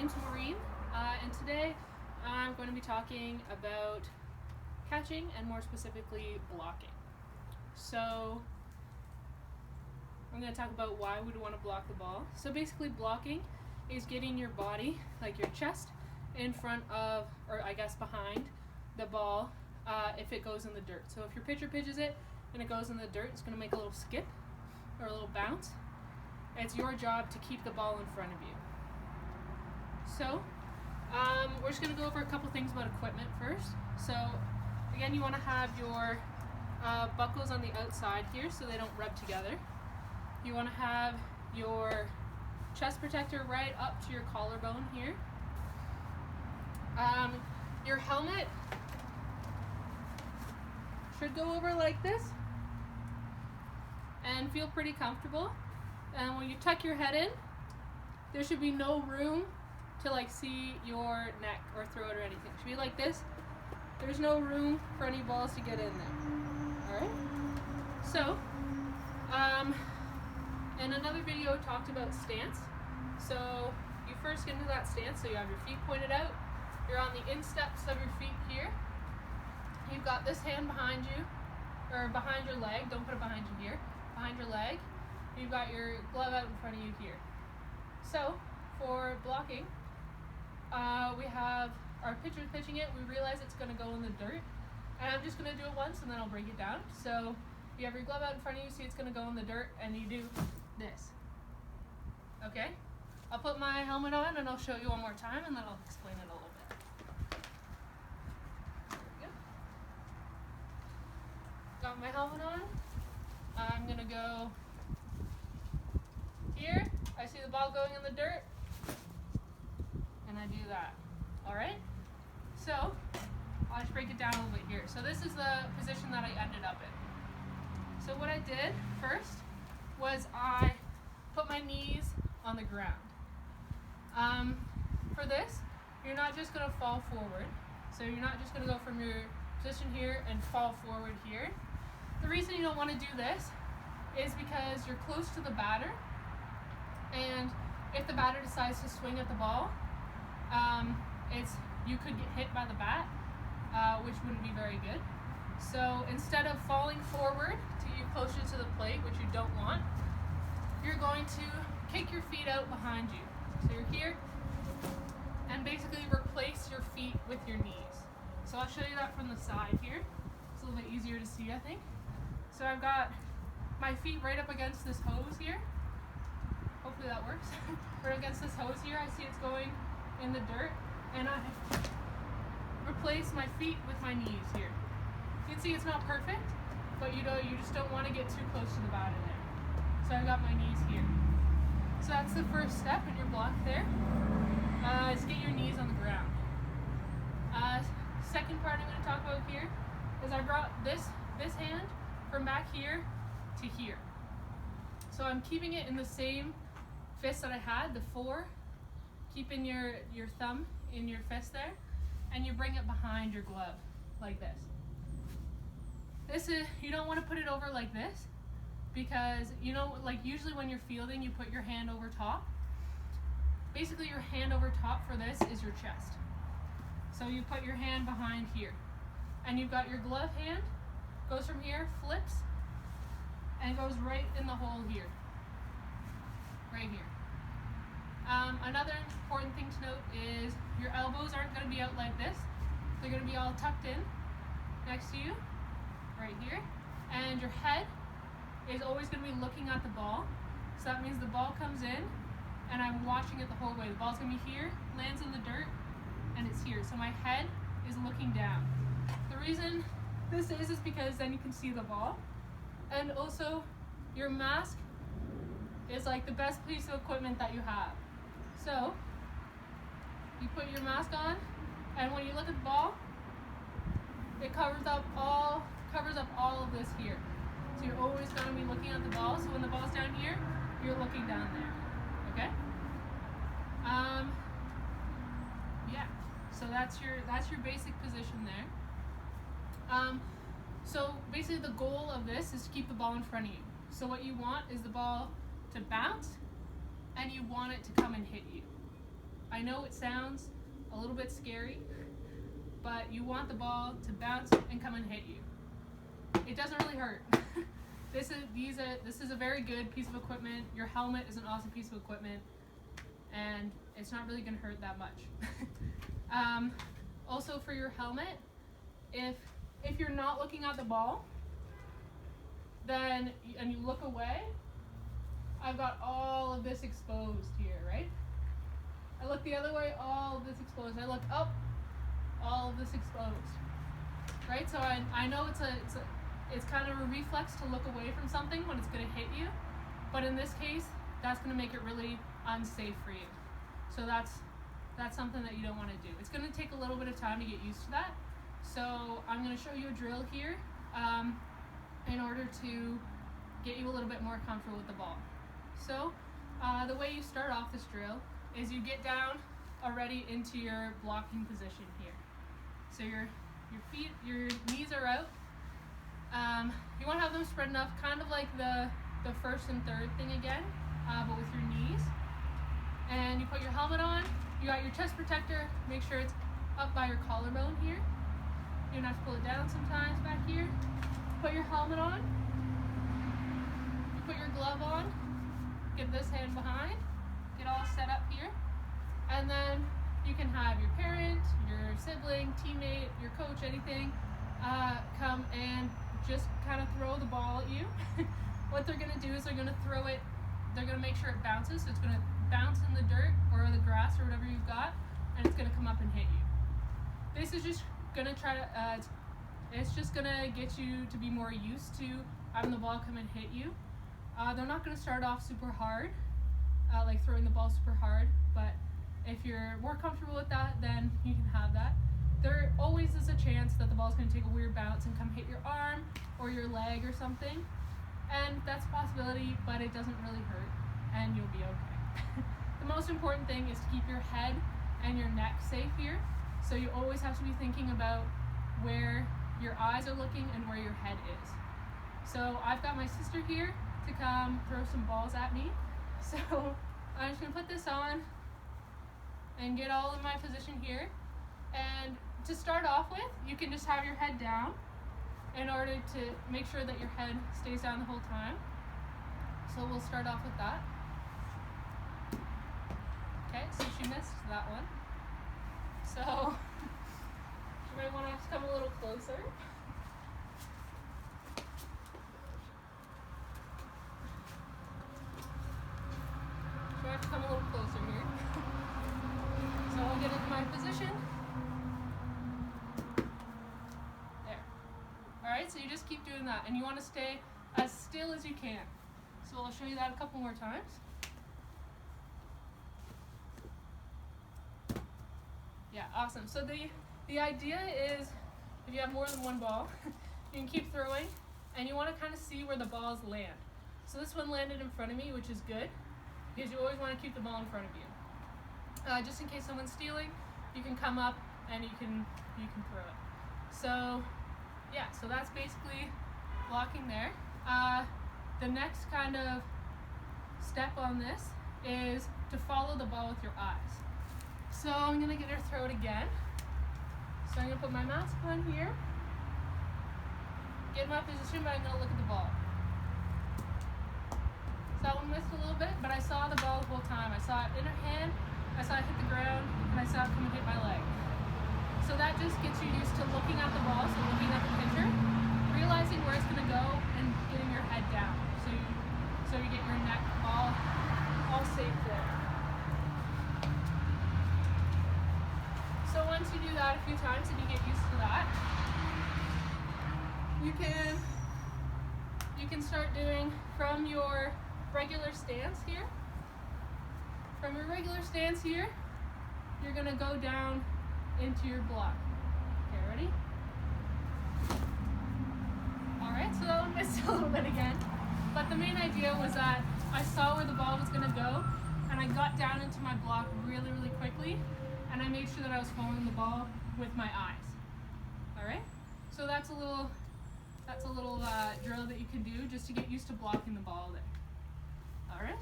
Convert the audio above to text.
name's Maureen, and today I'm going to be talking about catching and more specifically blocking. So I'm going to talk about why we want to block the ball. So basically blocking is getting your body, like your chest, in front of, or I guess behind the ball if it goes in the dirt. So if your pitcher pitches it and it goes in the dirt, it's going to make a little skip or a little bounce. It's your job to keep the ball in front of you. So we're just going to go over a couple things about equipment first. So again, you want to have your buckles on the outside here so they don't rub together. You want to have your chest protector right up to your collarbone here. Your helmet should go over like this and feel pretty comfortable. And when you tuck your head in, there should be no room to like see your neck or throat or anything. It should be like this. There's no room for any balls to get in there. Alright? So, in another video talked about stance. So you first get into that stance, so you have your feet pointed out. You're on the insteps of your feet here. You've got this hand behind you, or behind your leg. Don't put it behind you here. Behind your leg. You've got your glove out in front of you here. So, for blocking, we have our pitcher pitching it. We realize it's going to go in the dirt. And I'm just going to do it once and then I'll break it down. So, you have your glove out in front of you, see it's going to go in the dirt, and you do this. Okay? I'll put my helmet on and I'll show you one more time and then I'll explain it a little bit. There we go. Got my helmet on. I'm going to go here. I see the ball going in the dirt and I do that. Alright? So, I'll just break it down a little bit here. So this is the position that I ended up in. So what I did first was I put my knees on the ground. For this, you're not just going to fall forward. So you're not just going to go from your position here and fall forward here. The reason you don't want to do this is because you're close to the batter, and if the batter decides to swing at the ball, you could get hit by the bat, which wouldn't be very good. So instead of falling forward to get closer to the plate, which you don't want, you're going to kick your feet out behind you. So you're here, and basically replace your feet with your knees. So I'll show you that from the side here. It's a little bit easier to see, I think. So I've got my feet right up against this hose here. Hopefully that works. Right against this hose here, I see it's going in the dirt, and I replace my feet with my knees here. You can see it's not perfect, but you just don't want to get too close to the bat in there. So I've got my knees here. So that's the first step in your block there, is get your knees on the ground. Second part I'm going to talk about here is I brought this hand from back here to here. So I'm keeping it in the same fist that I had, the 4, keeping your thumb in your fist there, and you bring it behind your glove, like this. This is, you don't want to put it over like this, because like usually when you're fielding, you put your hand over top. Basically your hand over top for this is your chest. So you put your hand behind here, and you've got your glove hand, goes from here, flips, and goes right in the hole here, right here. Another important thing to note is your elbows aren't going to be out like this. They're going to be all tucked in next to you, right here. And your head is always going to be looking at the ball. So that means the ball comes in, and I'm watching it the whole way. The ball's going to be here, lands in the dirt, and it's here. So my head is looking down. The reason this is because then you can see the ball. And also, your mask is like the best piece of equipment that you have. So, you put your mask on, and when you look at the ball, it covers up all of this here. So you're always going to be looking at the ball. So when the ball's down here, you're looking down there. Okay? Yeah. So that's your basic position there. So basically the goal of this is to keep the ball in front of you. So what you want is the ball to bounce, and you want it to come and hit you. I know it sounds a little bit scary, but you want the ball to bounce and come and hit you. It doesn't really hurt. This is a very good piece of equipment. Your helmet is an awesome piece of equipment, and it's not really going to hurt that much. Also for your helmet, if you're not looking at the ball, and you look away, I've got all of this exposed here, right? I look the other way, all of this exposed. I look up, all of this exposed, right? So I know it's kind of a reflex to look away from something when it's going to hit you, but in this case, that's going to make it really unsafe for you. So that's something that you don't want to do. It's going to take a little bit of time to get used to that. So I'm going to show you a drill here in order to get you a little bit more comfortable with the ball. So the way you start off this drill is you get down already into your blocking position here. So your knees are out. You want to have them spread enough, kind of like the first and third thing again, but with your knees. And you put your helmet on. You got your chest protector. Make sure it's up by your collarbone here. You don't have to pull it down sometimes back here. Put your helmet on. You put your glove on. Get this hand behind. Get all set up here. And then you can have your parent, your sibling, teammate, your coach, anything, come and just kind of throw the ball at you. What they're going to do is they're going to throw it, they're going to make sure it bounces, so it's going to bounce in the dirt or the grass or whatever you've got, and it's going to come up and hit you. This is just going to try to, it's just going to get you to be more used to having the ball come and hit you. They're not going to start off super hard, like throwing the ball super hard, but if you're more comfortable with that, then you can have that. There always is a chance that the ball's going to take a weird bounce and come hit your arm or your leg or something, and that's a possibility, but it doesn't really hurt, and you'll be okay. The most important thing is to keep your head and your neck safe here, so you always have to be thinking about where your eyes are looking and where your head is. So I've got my sister here to come throw some balls at me, so I'm just going to put this on and get all in my position here. And to start off with, you can just have your head down in order to make sure that your head stays down the whole time. So we'll start off with that. Okay, so she missed that one. So she might want to come a little closer. So I have to come a little closer here. So I'll get into my position. There. Alright, so you just keep doing that. And you want to stay as still as you can. So I'll show you that a couple more times. Yeah, awesome. So the idea is, if you have more than one ball, you can keep throwing, and you want to kind of see where the balls land. So this one landed in front of me, which is good, because you always want to keep the ball in front of you. Just in case someone's stealing, you can come up and you can throw it. So yeah, so that's basically blocking there. The next kind of step on this is to follow the ball with your eyes. So I'm gonna get her to throw it again. So I'm gonna put my mask on here, get in my position, but I'm gonna look at the ball. So that one missed a little bit, but I saw the ball the whole time. I saw it in her hand, I saw it hit the ground, and I saw it come and hit my leg. So that just gets you used to looking at the ball, so looking at the pitcher, realizing where it's gonna go, and getting your head down. So you get your neck all safe there. So once you do that a few times and you get used to that, you can start doing from your regular stance here. From your regular stance here, you're gonna go down into your block. Okay, ready? Alright, so that one missed a little bit again. But the main idea was that I saw where the ball was gonna go, and I got down into my block really, really quickly, and I made sure that I was following the ball with my eyes. Alright? So that's a little drill that you can do just to get used to blocking the ball there. Alright?